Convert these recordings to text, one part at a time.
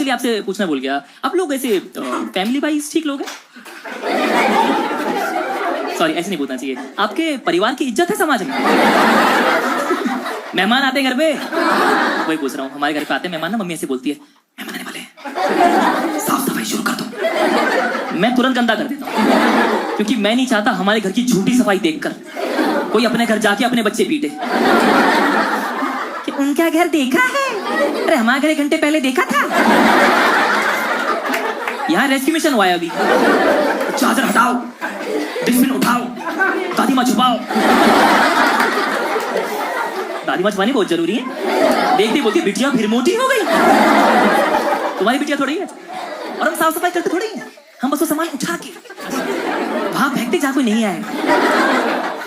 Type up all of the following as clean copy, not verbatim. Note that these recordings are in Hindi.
एक्चुअली आपसे पूछना भूल गया, आप लोग ऐसे फैमिली वाइज ठीक लोग हैं? सॉरी, ऐसे नहीं पूछना चाहिए। आपके परिवार की इज्जत है समाज में? मेहमान आते हैं घर पे, वही पूछ रहा हूँ। हमारे घर पे आते हैं मेहमान ना, मम्मी ऐसे बोलती है, मेहमान आने वाले हैं, साफ सफाई शुरू कर दो। मैं तुरंत गंदा कर देता हूँ, क्योंकि मैं नहीं चाहता हमारे घर की झूठी सफाई देखकर कोई अपने घर जाके अपने बच्चे पीटे कि उनका घर देखा है, अरे हमारा घर 1 घंटे पहले देखा था। यहाँ रेस्क्यू मिशन हुआ है अभी। चादर हटाओ, डस्टबिन उठाओ, दादी माँ छुपाओ। दादी माँ छुपानी बहुत जरूरी है। देखती बोलती बिटिया फिर मोटी हो गई। तुम्हारी बिटिया थोड़ी है। और हम साफ सफाई करते थोड़ी है, हम बस वो सामान उठा के वहां फेंकते जहाँ कोई नहीं आए,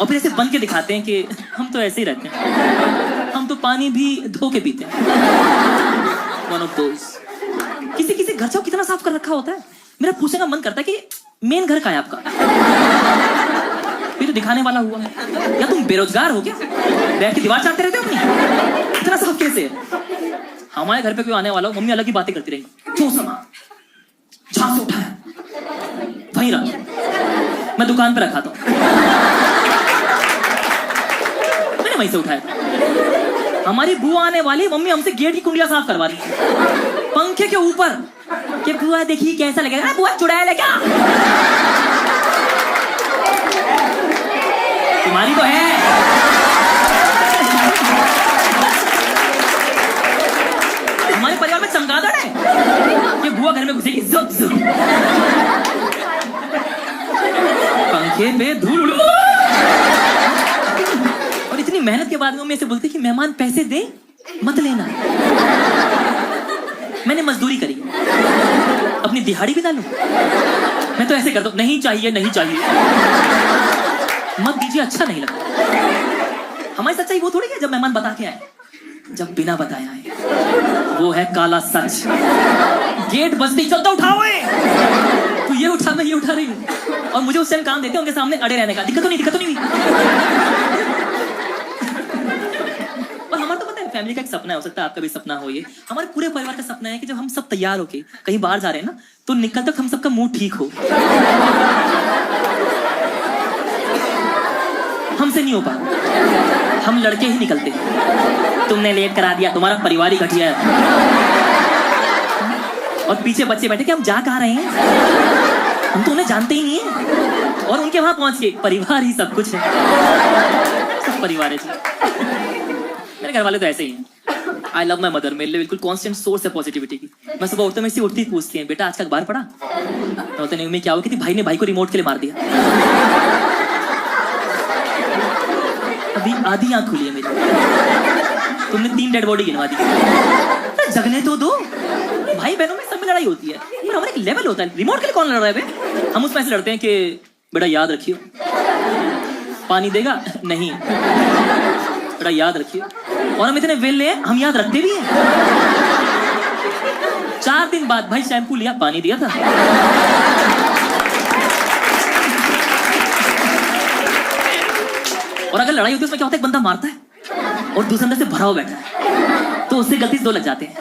और फिर ऐसे बन के दिखाते हैं कि हम तो ऐसे ही रहते हैं, हम तो पानी भी धो के पीते हैं। One of those। किसी किसी घर से कितना साफ कर रखा होता है, मेरा पूछने का मन करता है कि मेन घर कहाँ है आपका? ये तो दिखाने वाला हुआ है। या तुम बेरोजगार हो क्या? बैठ के दीवार चाटते रहते हो अपनी? इतना साफ कैसे है? हमारे घर पे कोई आने वाला हो, मम्मी अलग ही बातें करती रहेंगी। जो सामान जहां से उठाया वहीं रख, मैं दुकान पे रखा था, मैंने वहीं से उठाया। हमारी बुआ आने वाली, मम्मी हमसे गेट की कुंडियां साफ करवा रही है पंखे के ऊपर कि बुआ देखिए कैसा लगेगा। बुआ चुड़ैल है क्या? तुम्हारी तो है। हमारे परिवार में चमगादड़ है कि बुआ घर में घुसेगी जुप जुप, पंखे पे धूल। और इतनी मेहनत के बाद में से बोलते कि मेहमान पैसे दे मत लेना। मैंने मजदूरी करी, अपनी दिहाड़ी भी डालूं। मैं तो ऐसे करता हूं, नहीं चाहिए नहीं चाहिए, मत दीजिए, अच्छा नहीं लगता। हमारी सच्चाई वो थोड़ी है जब मेहमान बता के आए, जब बिना बताए आए वो है काला सच। गेट बजते ही चलता उठाओ, तू ये उठा, मैं ये उठा रही हूँ, और मुझे उस टाइम काम देते हैं उनके सामने अड़े रहने का। दिक्कत तो नहीं और हमारा तो पता है फैमिली का एक सपना है, हो सकता है आपका भी सपना हो। ये हमारे पूरे परिवार का सपना है कि जब हम सब तैयार होके कहीं बाहर जा रहे हैं ना, तो निकल तक हम सबका मूड ठीक हो। हमसे नहीं हो पा, हम लड़के ही निकलते हैं। तुमने लेट करा दिया, तुम्हारा परिवार ही घटिया है। और पीछे बच्चे बैठे कि हम जा कहाँ रहे हैं, हम तो उन्हें जानते ही नहीं है। और उनके वहां पहुंच के परिवार ही सब कुछ है, सब परिवार है जी। मेरे घर वाले तो ऐसे ही हैं। आई लव माई मदर, मेरे लिए बिल्कुल कांस्टेंट सोर्स है पॉजिटिविटी की। मैं सुबह उठते में उठती पूछती हैं, बेटा आज का अखबार पढ़ा? तो नहीं, में क्या हुआ कि भाई ने भाई को रिमोट के लिए मार दिया। अभी आधी आंख खुली है मेरी, तुमने 3 डेड बॉडी गिनवा दी। जगने तो दो, भाई बहनों में सब में लड़ाई होती है, पर हमारा एक लेवल होता है। रिमोट के लिए कौन लड़ रहा है बे? हम उसमें ऐसे लड़ते हैं कि बेटा याद रखियो, पानी देगा नहीं, बेटा याद रखियो। और हम इतने वेले हैं, हम याद रखते भी हैं। 4 दिन बाद भाई शैम्पू लिया, पानी दिया था। और अगर लड़ाई होती है उसमें क्या होता है, एक बंदा मारता है और दूसरे अंदर से भरा हुआ बैठा है, तो उससे गलती से 2 लग जाते हैं।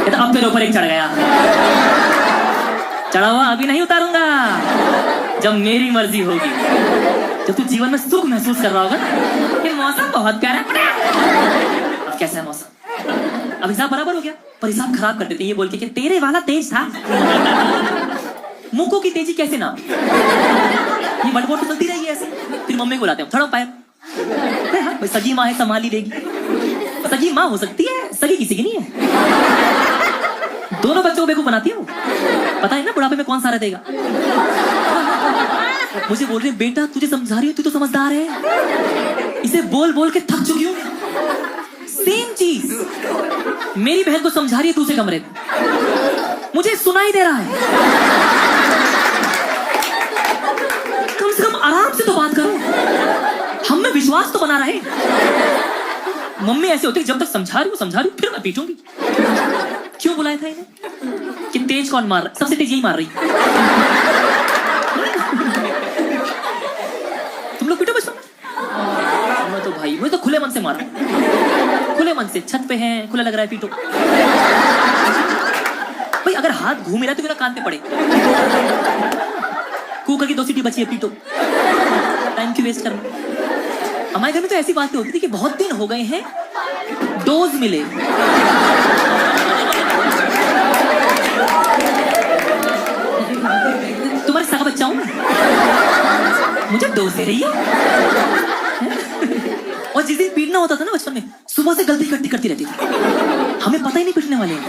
तो अब तेरे ऊपर एक चढ़ गया, चढ़ा हुआ अभी नहीं उतारूंगा, जब मेरी मर्जी होगी। जब तू जीवन में सुख महसूस कर रहा होगा ना, ये मौसम बहुत प्यारा है। अब कैसा है मौसम? अब हिसाब बराबर हो गया, पर हिसाब खराब कर देते हैं ये बोल के कि तेरे वाला तेज था। मुंह की तेजी कैसे ना, ये बड़बोट तो चलती रही है ऐसे। फिर मम्मी को बुलाते हैं, थोड़ा पैर भाई, सगी माँ है संभाल ही देगी। सगी माँ हो सकती है, सगी किसी की नहीं है। दोनों बच्चों को बेवकूफ बनाती है वो, पता है ना बुढ़ापे में कौन सहारा देगा। मुझे बोल रही है, बेटा तुझे समझा रही हूँ, तू तो समझदार है, इसे बोल बोल के थक चुकी हूँ। सेम चीज मेरी बहन को समझा रही है दूसरे कमरे में, मुझे सुनाई दे रहा है। कम से कम आराम से तो बात करो, हम में विश्वास तो बना रहे। मम्मी ऐसे होती है, जब तक समझा रही हूँ फिर मैं पीटूंगी। क्यों बुलाया था इन्हें कि तेज कौन मार रहा है? सबसे तेज यही मार रही। तुम लोग पीटो बचपन में? मैं तो भाई, मैं तो खुले मन से मारा, खुले मन से। छत पे हैं, खुला लग रहा है, पीटो भाई। अगर अगर हाथ घूम रहा है तो मेरा कान पे पड़े। कुकर की 2 सीटी बची है, पीटो, टाइम क्यों वेस्ट करना। हमारे घर में तो ऐसी बातें होती थी कि बहुत दिन हो गए हैं डोज मिले। तुम्हारे सगा बच्चा हूं मैं, मुझे डोज दे रही है। और जिस दिन पीटना होता था ना बचपन में, सुबह से गलती इकट्ठी करती रहती थी, हमें पता ही नहीं पीटने वाले हैं,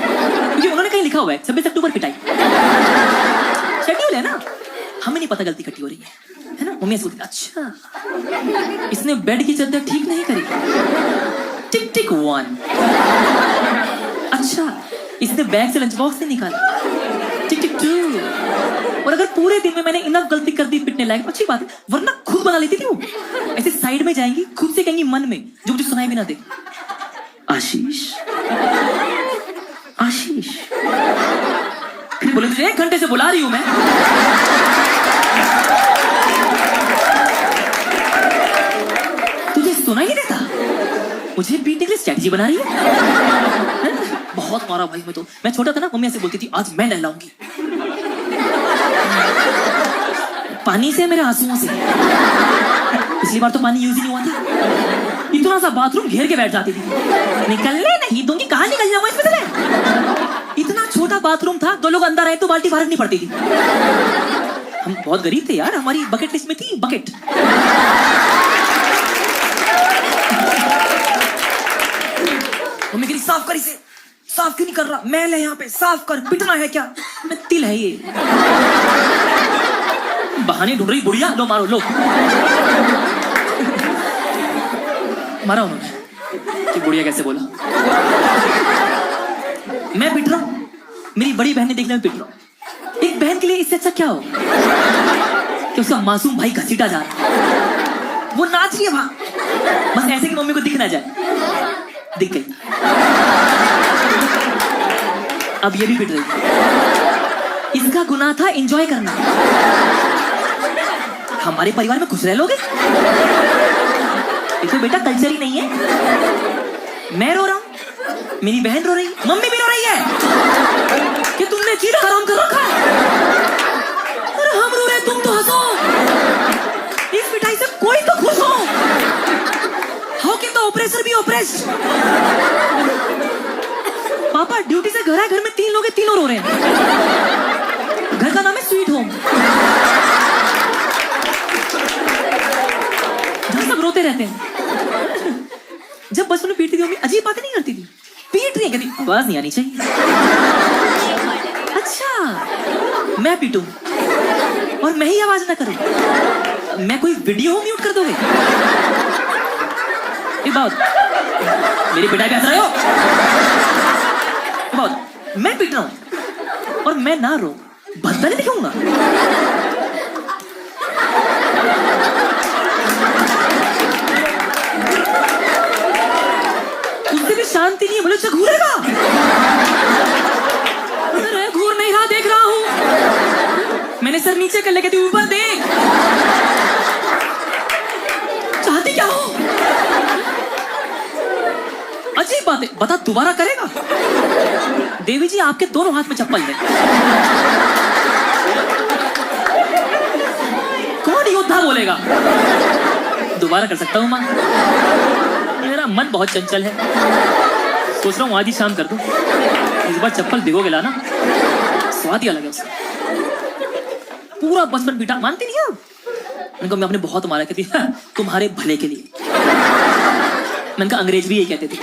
क्योंकि उन्होंने कहीं लिखा हुआ है 26 अक्टूबर पिटाई, शेड्यूल है ना, हमें नहीं पता गलती इकट्ठी हो रही है ना। मम्मी सोचती अच्छा इसने बेड की चादर ठीक नहीं करी, टिक टिक 1। अच्छा इसने बैग से लंच बॉक्स से निकाला, टिक टिक 2। और अगर पूरे दिन में मैंने इनफ गलती कर दी पिटने लायक, अच्छी बात है, वरना खुद बना लेती थी वो। ऐसे साइड में जाएंगी, खुद से कहेंगी मन में जो मुझे सुनाई भी ना दे, आशीष आशीष। फिर बोले तुझे 1 घंटे से बुला रही हूं मैं। तुझे सुना ही देता, मुझे पीटने के लिए स्ट्रेटजी बना रही है। बहुत मारा भाई मैं छोटा था ना, मम्मी ऐसे बोलती थी आज मैं नहलाऊंगी, पानी से मेरे आंसुओं से। पिछली बार तो पानी यूज ही नहीं हुआ था, इतना सा बाथरूम घेर के बैठ जाती थी, निकलने नहीं दूंगी, कहाँ निकल जाऊंगा इसमें से मैं। इतना छोटा बाथरूम था, 2 लोग अंदर आए तो बाल्टी बाहर नहीं पड़ती थी। हम बहुत गरीब थे यार, हमारी बकेट लिस्ट में थी बकेट। मम्मी कह रही साफ कर इसे, साफ क्यों नहीं कर रहा, मैल है यहाँ पे, साफ कर, पिटना है क्या। मैं तिल है ये, बहाने ढूंढ रही बुढ़िया, लो मारो लो। मारा उन्होंने कि बुढ़िया कैसे बोला। मैं पिट रहा हूं, मेरी बड़ी बहन ने देखने में पिट रहा हूं। एक बहन के लिए इससे अच्छा क्या हो कि उसका मासूम भाई घसीटा जा रहा है, वो नाच रही है वहां, बस ऐसे कि मम्मी को दिख ना जाए, दिख गई। अब ये भी पिट रही है, इसका गुनाह था एंजॉय करना। हमारे परिवार में खुश रह लोगे, ये तो बेटा कल्चर ही नहीं है। मैं रो रहा हूं, मेरी बहन रो रही है, मम्मी भी रो रही है कि तुमने चीज हराम कर रखा है। अरे हम रो रहे, तुम तो हंसो। इस पिटाई से कोई तो खुश हो। How can the oppressor be oppressed. पापा ड्यूटी से घर आए, घर में 3 लोग हैं, तीनों रो रहे हैं। घर का नाम है स्वीट होम, जहां सब रोते रहते हैं। जब बचपन में पीटती थी मम्मी, अजीब बातें नहीं करती थी, पीट रही है, कहती आवाज नहीं आनी चाहिए। अच्छा मैं पीटूं और मैं ही आवाज ना करूं, मैं कोई वीडियो म्यूट कर दोगे। बहुत मेरी पिटाई पे हंस रहे हो। बहुत मैं पीट रहा हूं और मैं ना रो, भद्दा नहीं दिखाऊंगा। उससे भी शांति नहीं है, बोले अच्छा घूरेगा। अरे घूर नहीं रहा, देख रहा हूं। मैंने सर नीचे कर लेके, तू ऊपर देख। चाहती क्या हो। अजीब बात है, बता दोबारा करेगा। देवी जी आपके दोनों हाथ में चप्पल है। कौन योद्धा बोलेगा। दोबारा कर सकता हूं मां, मेरा मन बहुत चंचल है, सोच रहा हूं आज ही शाम कर दूं। इस बार चप्पल भिगोगे लाना, स्वाद ही अलग है उसका। पूरा बचपन बीटा, मानती नहीं आप। उनको मैं अपने बहुत मारा, कहती तुम्हारे भले के लिए। मैंने कहा अंग्रेज भी यही कहते थे,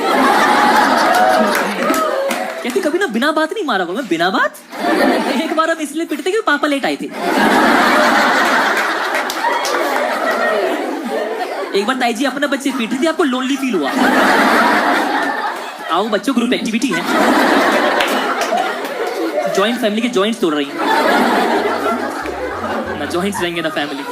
कहती कभी ना बिना बात नहीं मारा को। मैं बिना बात, एक बार हम इसलिए पिटते कि पापा लेट आए थे। एक बार ताई जी अपने बच्चे पीटी थी, आपको लोनली फील हुआ। आओ बच्चों, ग्रुप एक्टिविटी है, जॉइंट फैमिली के जॉइंट्स तोड़ रही हैं ना, जॉइंट्स रहेंगे ना फैमिली।